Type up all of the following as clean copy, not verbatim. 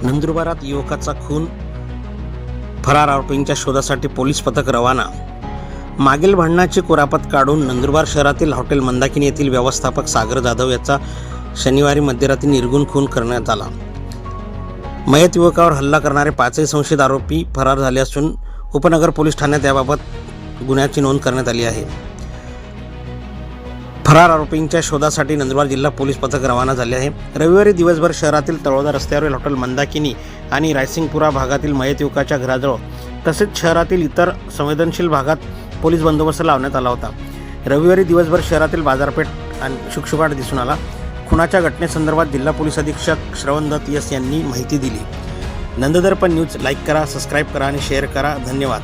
नंदुरबारात युवकाचा खून, फरार आरोपींच्या शोधासाठी पोलीस पथक रवाना। मागील भांडणाची कुरापत काढून नंदुरबार शहरातील हॉटेल मंदाकिनी येथील व्यवस्थापक सागर जाधव याचा शनिवारी मध्यरात्री निर्घुण खून करण्यात आला। मयत युवकावर हल्ला करणारे 5 संशयित आरोपी फरार झाले असून उपनगर पोलीस ठाण्यात याबाबत गुन्ह्याची नोंद करण्यात आली आहे। फरार आरोपींच्या शोधासाठी नंदुरबार जिल्हा पोलीस पथक रवाना झाले आहे। रविवारी दिवसभर शहरातील तळोदा रस्त्यावरील हॉटेल मंदाकिनी आणि रायसिंगपुरा भागातील मयत युवकाच्या घराजवळ तसेच शहरातील इतर संवेदनशील भागात पोलीस बंदोबस्त लावण्यात आला होता। रविवारी दिवसभर शहरातील बाजारपेठ आणि शुकशुकाट दिसून आला। खुनाच्या घटनेसंदर्भात जिल्हा पोलीस अधीक्षक श्रवण दत्त यांनी माहिती दिली। नंददर्पण न्यूज लाईक करा, सबस्क्राईब करा आणि शेअर करा। धन्यवाद।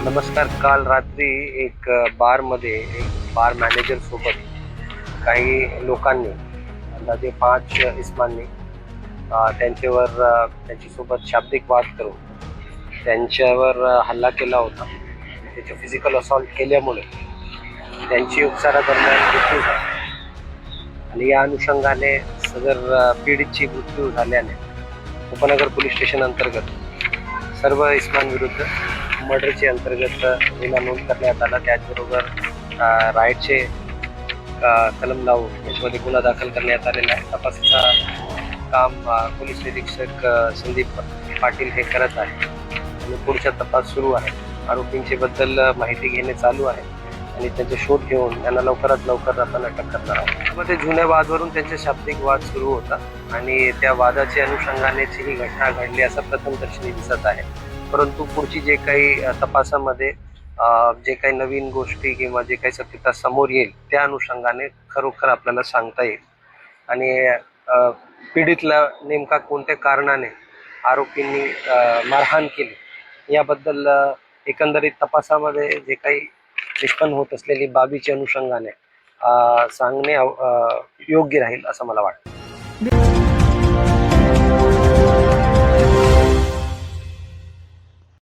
नमस्कार। काल रात्री एक बारमध्ये एक बार मॅनेजर सोबत काही लोकांनी अंदाजे 5 इस्मांनी त्यांच्यासोबत शाब्दिक वाद करून त्यांच्यावर हल्ला केला होता। त्याचे फिजिकल असॉल्ट केल्यामुळे त्यांची उपचारादरम्यान मृत्यू झाली आणि या अनुषंगाने सदर पीडितची मृत्यू झाल्याने उपनगर पोलीस स्टेशन अंतर्गत सर्व इस्मांविरुद्ध मर्डरचे अंतर्गत गुन्हा नोंद करण्यात आला। त्याचबरोबर राईटचे कलम लावून याच्यामध्ये गुन्हा दाखल करण्यात आलेला आहे। तपासाचा काम पोलीस निरीक्षक संदीप पाटील हे करत आहे आणि पुढचा तपास सुरू आहे। आरोपींचे बद्दल माहिती घेणे चालू आहे आणि त्यांचे शोध घेऊन त्यांना लवकरात लवकर आपण अटक करणार आहोत। त्यामध्ये जुन्या वादवरून त्यांचे शाब्दिक वाद सुरू होता आणि त्या वादाच्या अनुषंगानेच ही घटना घडली असं प्रथमदर्शनी दिसत आहे। परंतु पुढची जे काही तपासामध्ये जे काही नवीन गोष्टी किंवा जे काही सत्यता समोर येईल त्या अनुषंगाने खरोखर आपल्याला सांगता येईल आणि पीडितला नेमका कोणत्या कारणाने आरोपींनी मारहाण केली याबद्दल एकंदरीत तपासामध्ये जे काही निष्पन्न होत असलेली बाबीच्या अनुषंगाने सांगणे योग्य राहील असं मला वाटतं।